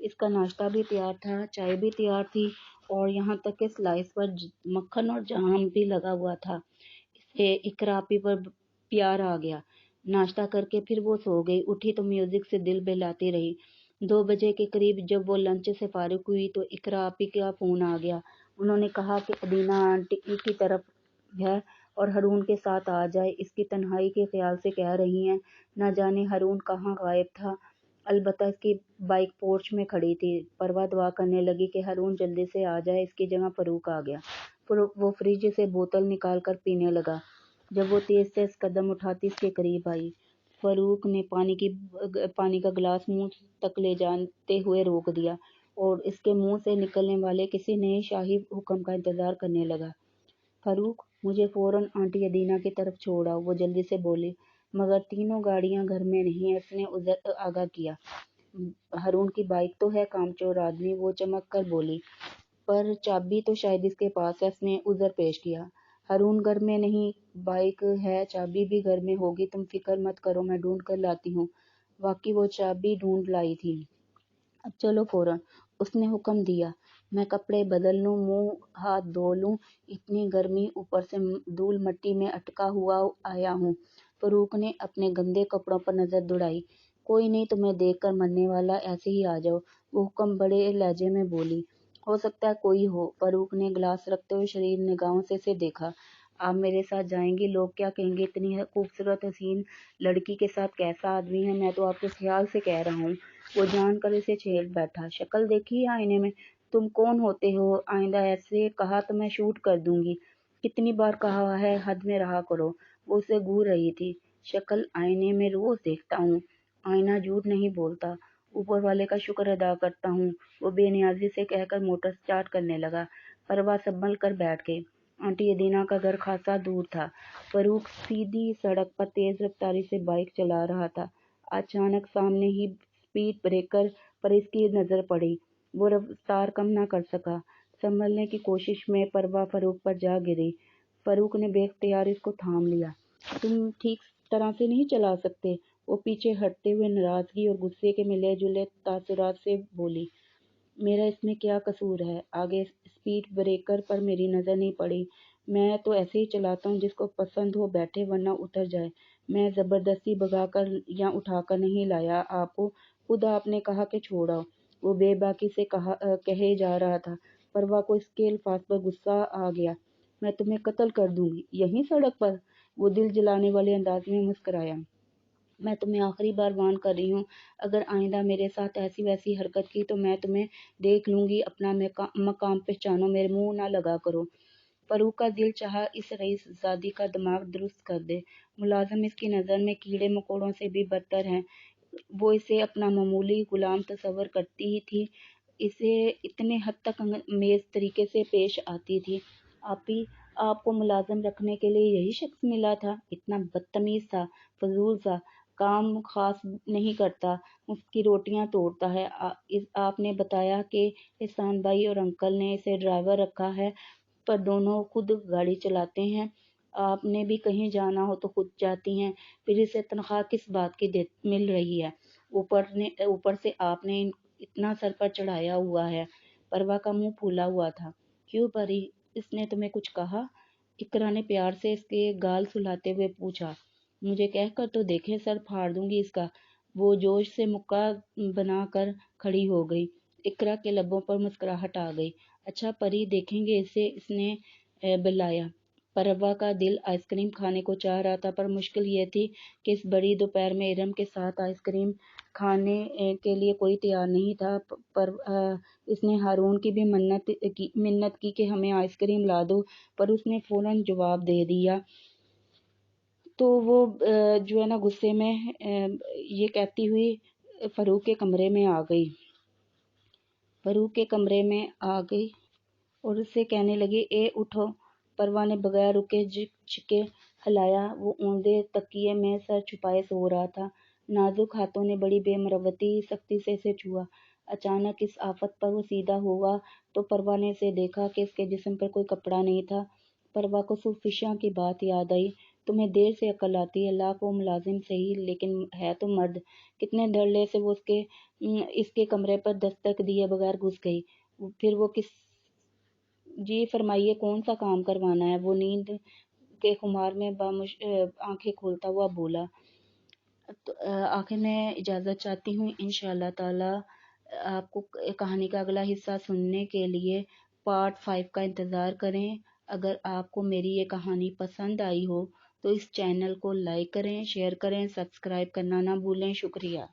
اس کا ناشتہ بھی تیار تھا، چائے بھی تیار تھی اور یہاں تک کہ سلائس پر مکھن اور جام بھی لگا ہوا تھا۔ اسے اقرا آپی پر پیار آ گیا۔ ناشتہ کر کے پھر وہ سو گئی۔ اٹھی تو میوزک سے دل بہلاتی رہی۔ 2 بجے کے قریب جب وہ لنچ سے فارغ ہوئی تو اقرا آپی کا فون آ گیا۔ انہوں نے کہا کہ ادینہ آنٹی کی طرف ہے اور ہارون کے ساتھ آ جائے، اس کی تنہائی کے خیال سے کہہ رہی ہیں۔ نہ جانے ہارون کہاں غائب تھا، البتہ اس کی بائیک پورچ میں کھڑی تھی۔ پروا دعا کرنے لگی کہ ہارون جلدی سے آ جائے، اس کی جگہ فاروق آ گیا۔ وہ فریج سے بوتل نکال کر پینے لگا۔ جب وہ تیز تیز قدم اٹھاتی اس کے قریب آئی، فاروق نے پانی کا گلاس منہ تک لے جاتے ہوئے روک دیا اور اس کے منہ سے نکلنے والے کسی نئے شاہی حکم کا انتظار کرنے لگا۔ فاروق، مجھے فوراً آنٹی ادینہ کی طرف چھوڑ آؤ، وہ جلدی سے بولی۔ مگر تینوں گاڑیاں گھر میں نہیں ہیں، اس نے آگاہ کیا۔ ہارون کی بائیک تو ہے، کامچور آدمی، وہ چمک کر بولی۔ پر چابی تو شاید اس کے پاس ہے، اس نے عذر پیش کیا۔ ہارون گھر میں نہیں، بائیک ہے، چابی بھی گھر میں ہوگی، تم فکر مت کرو، میں ڈھونڈ کر لاتی ہوں۔ واقعی وہ چابی ڈھونڈ لائی تھی۔ اب چلو فوراً، اس نے حکم دیا۔ میں کپڑے بدل لوں، منہ ہاتھ دھو لوں، اتنی گرمی، اوپر سے دھول مٹی میں اٹکا ہوا آیا ہوں۔ فاروق نے اپنے گندے کپڑوں پر نظر دوڑائی۔ کوئی نہیں تمہیں دیکھ کر مرنے والا، ایسے ہی آ جاؤ، وہ حکم بڑے لہجے میں بولی۔ ہو سکتا ہے کوئی ہو۔ فاروق نے گلاس رکھتے ہوئے شریر نگاہوں سے اسے دیکھا۔ آپ میرے ساتھ جائیں گی؟ لوگ کیا کہیں گے؟ اتنی خوبصورت حسین لڑکی کے ساتھ کیسا آدمی ہے؟ میں تو آپ کے خیال سے کہہ رہا ہوں۔ وہ جان کر اسے چھیڑ بیٹھا۔ شکل دیکھی ہے آئینے میں؟ تم کون ہوتے ہو؟ آئندہ ایسے کہا تو میں شوٹ کر دوں گی۔ کتنی بار کہا ہے حد میں رہا کرو۔ وہ اسے گھور رہی تھی۔ شکل آئینے میں روز دیکھتا ہوں، آئینہ جھوٹ نہیں بولتا، اوپر والے کا شکر ادا کرتا ہوں، وہ بے نیازی سے کہہ کر موٹر سٹارٹ کرنے لگا۔ پروا سنبھل کر بیٹھ گئی۔ آنٹی ادینہ کا گھر خاصا دور تھا۔ فاروق سیدھی سڑک پر تیز رفتاری سے بائیک چلا رہا تھا۔ اچانک سامنے ہی اسپیڈ بریکر پر اس کی نظر پڑی۔ وہ رفتار کم نہ کر سکا۔ سنبھلنے کی کوشش میں پروا فاروق پر جا گری۔ فاروق نے بے اختیار اس کو تھام لیا۔ تم ٹھیک طرح سے نہیں چلا سکتے؟ وہ پیچھے ہٹتے ہوئے ناراضگی اور غصے کے ملے جلے تاثرات سے بولی۔ میرا اس میں کیا قصور ہے؟ آگے اسپیڈ بریکر پر میری نظر نہیں پڑی۔ میں تو ایسے ہی چلاتا ہوں، جس کو پسند ہو بیٹھے ورنہ اتر جائے۔ میں زبردستی بھگا کر یا اٹھا کر نہیں لایا آپ کو، خود آپ نے کہا کہ چھوڑاؤ۔ وہ بے باکی سے کہے جا رہا تھا۔ پروا کو اس کے الفاظ پر غصہ آ گیا۔ میں تمہیں قتل کر دوں گی، یہیں سڑک پر؟ وہ دل جلانے والے انداز میں مسکرایا۔ میں تمہیں آخری بار وارن کر رہی ہوں، اگر آئندہ میرے ساتھ ایسی ویسی حرکت کی تو میں تمہیں دیکھ لوں گی۔ اپنا مقام پہچانو، میرے منہ نہ لگا کرو۔ فاروق کا دل چاہا اس رئیس زادی کا دماغ درست کر دے۔ ملازم اس کی نظر میں کیڑے مکوڑوں سے بھی بدتر ہیں۔ وہ اسے اپنا معمولی غلام تصور کرتی تھی، اسے اتنے حد تک انگیز طریقے سے پیش آتی تھی۔ آپی، آپ کو ملازم رکھنے کے لیے یہی شخص ملا تھا؟ اتنا بدتمیز تھا، فضول سا، کام خاص نہیں کرتا، مفت کی روٹیاں توڑتا ہے۔ آپ نے بتایا کہ احسان بھائی اور انکل نے اسے ڈرائیور رکھا ہے، پر دونوں خود گاڑی چلاتے ہیں۔ آپ نے بھی کہیں جانا ہو تو خود جاتی ہیں، پھر اسے تنخواہ کس بات کی مل رہی ہے؟ اوپر سے آپ نے اتنا سر پر چڑھایا ہوا ہے۔ پروا کا منہ پھولا ہوا تھا۔ کیوں پری، اس نے تمہیں کچھ کہا؟ اقرا نے پیار سے اس کے گال سلاتے ہوئے پوچھا۔ مجھے کہہ کر تو دیکھیں، سر پھاڑ دوں گی اس کا۔ وہ جوش سے مکہ بنا کر کھڑی ہو گئی۔ اقرا کے لبوں پر مسکراہٹ آ گئی۔ اچھا پری، دیکھیں گے اسے، اس نے بلایا۔ پروا کا دل آئس کریم کھانے کو چاہ رہا تھا، پر مشکل یہ تھی کہ اس بڑی دوپہر میں ارم کے ساتھ آئس کریم کھانے کے لیے کوئی تیار نہیں تھا۔ پر اس نے ہارون کی بھی منت کی کہ ہمیں آئس کریم لا دو، پر اس نے فوراً جواب دے دیا تو وہ جو ہے نا غصے میں یہ کہتی ہوئی فاروق کے کمرے میں آ گئی۔ اور اس سے کہنے لگی، اے اٹھو۔ پروا نے بغیر رکے جھکے ہلایا۔ وہ اوندے تکیے میں سر چھپائے سو رہا تھا۔ نازک ہاتھوں نے بڑی بے مروتی سختی سے اسے چھوا۔ اچانک اس آفت پر وہ سیدھا ہوا تو پروا نے اسے دیکھا کہ اس کے جسم پر کوئی کپڑا نہیں تھا۔ پروا کو صرف فشاں کی بات یاد آئی تمہیں دیر سے عقل آتی ہے، لاکھ وہ ملازم صحیح لیکن ہے تو مرد، کتنے دھڑلے سے وہ اس کے کمرے پر دستک دیے بغیر گھس گئی۔ پھر وہ کس جی فرمائیے کون سا کام کروانا ہے؟ وہ نیند کے خمار میں آنکھیں کھولتا ہوا بولا۔ تو آخر میں اجازت چاہتی ہوں، انشاءاللہ تعالی آپ کو کہانی کا اگلا حصہ سننے کے لیے پارٹ 5 کا انتظار کریں۔ اگر آپ کو میری یہ کہانی پسند آئی ہو تو اس چینل کو لائک کریں، شیئر کریں، سبسکرائب کرنا نہ بھولیں۔ شکریہ۔